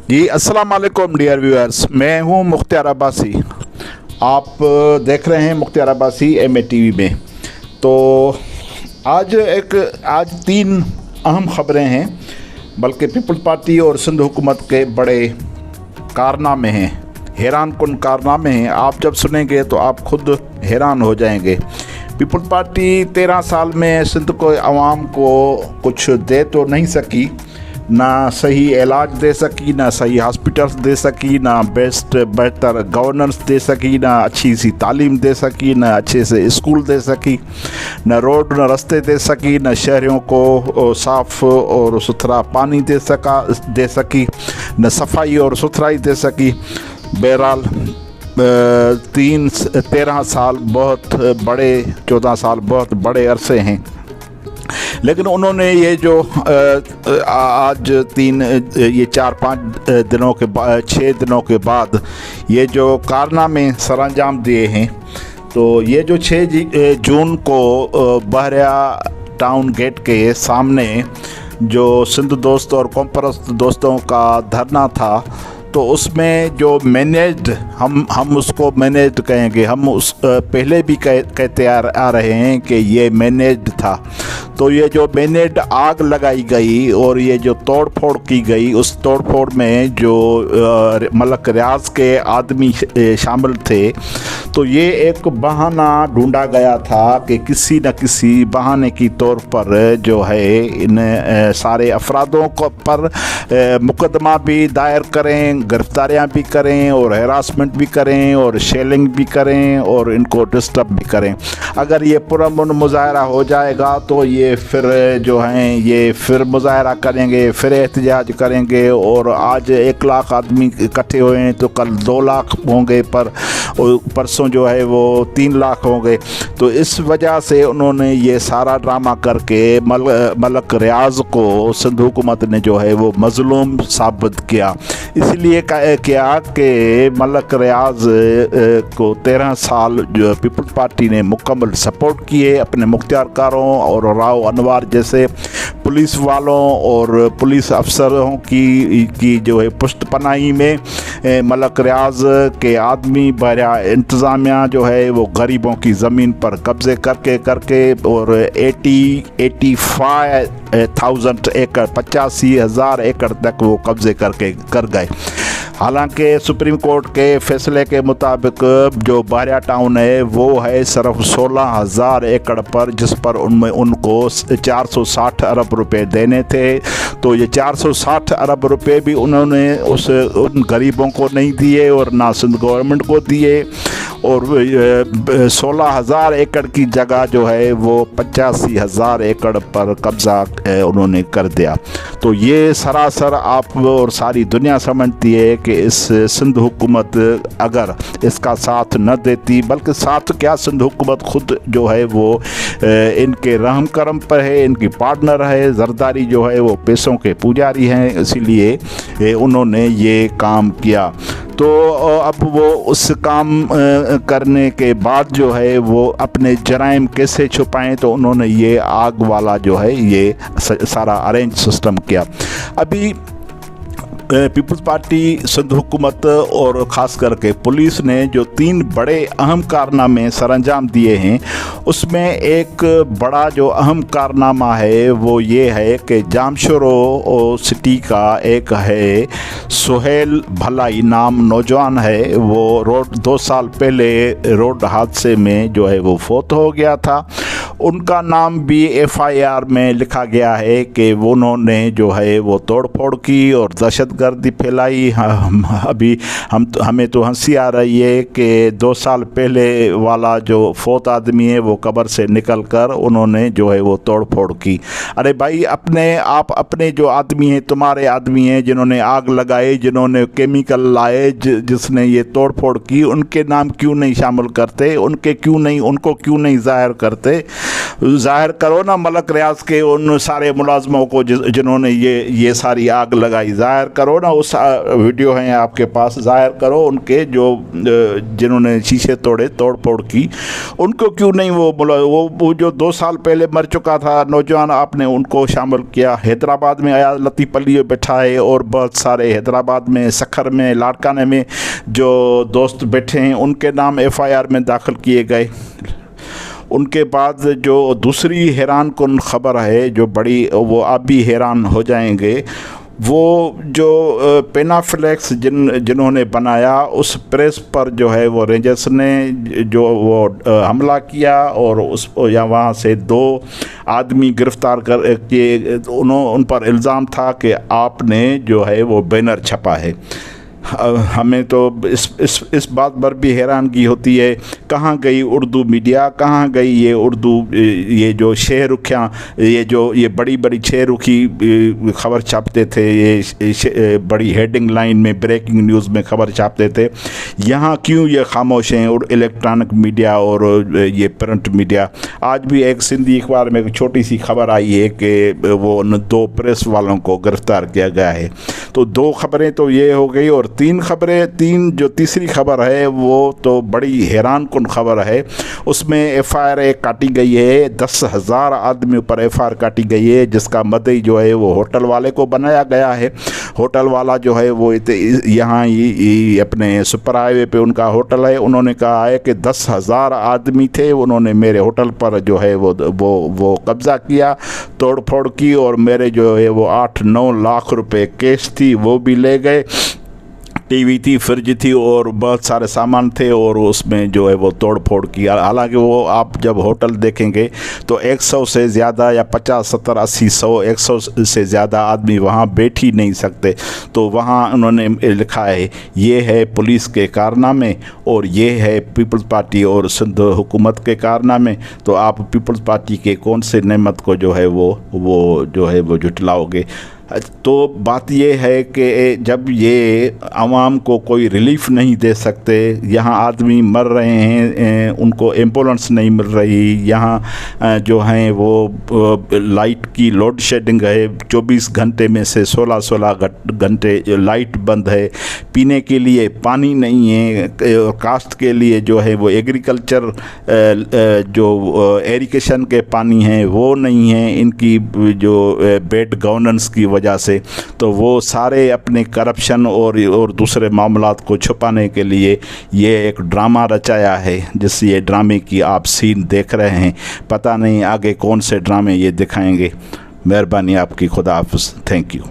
जी अस्सलाम वालेकुम dear viewers, मैं हूं मुख्तियार अब्बासी। आप देख रहे हैं मुख्तियार अब्बासी एमए टीवी में। तो आज तीन अहम ख़बरें हैं, बल्कि पीपल्स पार्टी और सिंध हुकूमत के बड़े कारनामे हैं, हैरान कुन कारनामे हैं। आप जब सुनेंगे तो आप खुद हैरान हो जाएंगे। पीपल्स पार्टी 13 साल में सिंध को आवाम को कुछ दे तो नहीं सकी, ना सही इलाज दे सकी, ना सही हॉस्पिटल्स दे सकी, ना बेहतर गवर्नेंस दे सकी, ना अच्छी सी तालीम दे सकी, ना अच्छे से स्कूल दे सकी, ना रोड न रास्ते दे सकी, ना शहरों को साफ़ और सुथरा पानी दे सकी, न सफाई और सुथराई दे सकी। बहरहाल 13 साल बहुत बड़े, 14 साल बहुत बड़े अरसे हैं। लेकिन उन्होंने ये जो आज ये 4-5 दिनों के बाद, 6 दिनों के बाद ये जो कारनामे सरअंजाम दिए हैं, तो ये जो 6 जून को बहरिया टाउन गेट के सामने जो सिंध दोस्त और कौम परस्त दोस्तों का धरना था, तो उसमें जो मैनेज्ड, हम उसको मैनेज्ड कहेंगे, हम उस पहले भी कहते आ रहे हैं कि ये मैनेज्ड था। तो ये जो मैनेज्ड आग लगाई गई और ये जो तोड़ फोड़ की गई, उस तोड़ फोड़ में जो मलक रियाज के आदमी शामिल थे, तो ये एक बहाना ढूंढा गया था कि किसी न किसी बहाने की तौर पर जो है इन सारे अफरादों को पर मुकदमा भी दायर करें, गिरफ्तारियां भी करें और हैरासमेंट भी करें और शेलिंग भी करें और इनको डिस्टर्ब भी करें। अगर ये पुरअमन मुजाहरा हो जाएगा तो ये फिर जो हैं ये फिर मुजाहरा करेंगे, फिर एहतजाज करेंगे, और आज 1 लाख आदमी इकट्ठे हुए हैं तो कल 2 लाख होंगे, परसों जो है वो 3 लाख होंगे। तो इस वजह से उन्होंने ये सारा ड्रामा करके मलक रियाज को सिंध हुकूमत ने जो है वो मजलूम साबित किया। इसलिए किया कि मलक रियाज को 13 साल जो पीपल्स पार्टी ने मुकम्मल सपोर्ट किए अपने मुख्तियारकारों और राव अनवर जैसे पुलिस वालों और पुलिस अफसरों की जो है पुष्टपनाही में। मलक रियाज के आदमी बहरिया इंतज़ामिया जो है वो गरीबों की ज़मीन पर कब्ज़े करके और 85,000 एकड़, 85,000 एकड़ तक वो कब्ज़े कर गए। हालांकि सुप्रीम कोर्ट के फैसले के मुताबिक जो बहरिया टाउन है वो है सिर्फ 16,000 एकड़ पर, जिस पर उनमें उनको 460 अरब रुपए देने थे। तो ये 460 अरब रुपए भी उन्होंने उन गरीबों को नहीं दिए और ना सिंध गवर्नमेंट को दिए, और 16,000 एकड़ की जगह जो है वो 85,000 एकड़ पर कब्ज़ा उन्होंने कर दिया। तो ये सरासर आप और सारी दुनिया समझती है कि इस सिंध हुकूमत अगर इसका साथ न देती, बल्कि साथ क्या, सिंध हुकूमत खुद जो है वो इनके रहम करम पर है, इनकी पार्टनर है। जरदारी जो है वो पैसों के पुजारी हैं, इसीलिए उन्होंने ये काम किया। तो अब वो उस काम करने के बाद जो है वो अपने जराइम कैसे छुपाएं, तो उन्होंने ये आग वाला जो है ये सारा अरेंज सिस्टम किया। अभी पीपल्स पार्टी सिंध हुकूमत और ख़ास करके पुलिस ने जो 3 बड़े अहम कारनामे सरअंजाम दिए हैं, उसमें एक बड़ा जो अहम कारनामा है वो ये है कि जामशोरो सिटी का एक है सुहेल भलाई नाम नौजवान है, वो 2 साल पहले रोड हादसे में जो है वो फौत हो गया था। उनका नाम भी FIR में लिखा गया है कि उन्होंने जो है वो तोड़ फोड़ की और दहशतगर्दी फैलाई। हमें तो हंसी आ रही है कि 2 साल पहले वाला जो फौत आदमी है वो कब्र से निकल कर उन्होंने जो है वो तोड़ फोड़ की। अरे भाई, अपने जो आदमी हैं, तुम्हारे आदमी हैं जिन्होंने आग लगाई, जिन्होंने केमिकल लाए, जिसने ये तोड़ फोड़ की, उनके नाम क्यों नहीं शामिल करते, उनको क्यों नहीं जाहिर करते? ज़ाहिर करो ना मलक रियाज के उन सारे मुलाजमों को जिन्होंने ये सारी आग लगाई, ज़ाहिर करो ना, उस वीडियो हैं आपके पास, ज़ाहिर करो उनके जो जिन्होंने शीशे तोड़े, तोड़ फोड़ की, उनको क्यों नहीं वो जो 2 साल पहले मर चुका था नौजवान, आपने उनको शामिल किया। हैदराबाद में आया लतीफ़ अली बैठा है और बहुत सारे हैदराबाद में, सखर में, लाड़काने में जो दोस्त बैठे हैं उनके नाम FIR में दाखिल किए गए। उनके बाद जो दूसरी हैरान कुन ख़बर है जो बड़ी, वो आप भी हैरान हो जाएंगे, वो जो पेनाफ्लेक्स जिन्होंने बनाया उस प्रेस पर जो है वो रेंजर्स ने जो वो हमला किया और या वहाँ से 2 आदमी गिरफ्तार कर के उन पर इल्ज़ाम था कि आपने जो है वो बैनर छपा है। हमें तो इस बात पर भी हैरानगी होती है, कहाँ गई उर्दू मीडिया, कहाँ गई ये उर्दू, ये जो शेरुखियाँ, ये बड़ी बड़ी शेरुखी ख़बर छापते थे, ये बड़ी हेडिंग लाइन में ब्रेकिंग न्यूज़ में ख़बर छापते थे, यहाँ क्यों ये खामोश हैं? और इलेक्ट्रॉनिक मीडिया और ये प्रिंट मीडिया। आज भी एक सिंधी अखबार में एक छोटी सी खबर आई है कि वो 2 प्रेस वालों को गिरफ़्तार किया गया है। तो 2 खबरें तो ये हो गई, और 3 खबरें, जो तीसरी खबर है वो तो बड़ी हैरान कुन खबर है। उसमें FIR काटी गई है, 10,000 आदमी पर FIR काटी गई है, जिसका मदई जो है वो होटल वाले को बनाया गया है। होटल वाला जो है वो यहाँ अपने सुपर हाईवे पे उनका होटल है, उन्होंने कहा है कि 10,000 आदमी थे, उन्होंने मेरे होटल पर जो है वो कब्ज़ा किया, तोड़ फोड़ की, और मेरे जो है वो 8-9 लाख रुपए कैश थी वो भी ले गए। टीवी थी, फ्रिज थी और बहुत सारे सामान थे, और उसमें जो है वो तोड़ फोड़ किया। हालांकि वो आप जब होटल देखेंगे तो 100 से ज़्यादा या 50, 70, 80, 100, 100 से ज़्यादा आदमी वहाँ बैठ ही नहीं सकते। तो वहाँ उन्होंने लिखा है ये है पुलिस के कारनामे और ये है पीपल्स पार्टी और सिंध हुकूमत के कारनामे। तो आप पीपल्स पार्टी के कौन से नेमत को जो है वो जो है वो जुटलाओगे? तो बात ये है कि जब ये आवाम को कोई रिलीफ नहीं दे सकते, यहाँ आदमी मर रहे हैं, उनको एम्बुलेंस नहीं मिल रही, यहाँ जो हैं वो लाइट की लोड शेडिंग है, 24 घंटे में से 16 घंटे लाइट बंद है, पीने के लिए पानी नहीं है, कास्ट के लिए जो है वो एग्रीकल्चर जो एरिगेशन के पानी हैं वो नहीं है, इनकी जो बेड गवर्नेंस की वजह से। तो वो सारे अपने करप्शन और दूसरे मामलात को छुपाने के लिए ये एक ड्रामा रचाया है, जिस ये ड्रामे की आप सीन देख रहे हैं। पता नहीं आगे कौन से ड्रामे ये दिखाएंगे। मेहरबानी आपकी, खुदा हाफ़िज़, थैंक यू।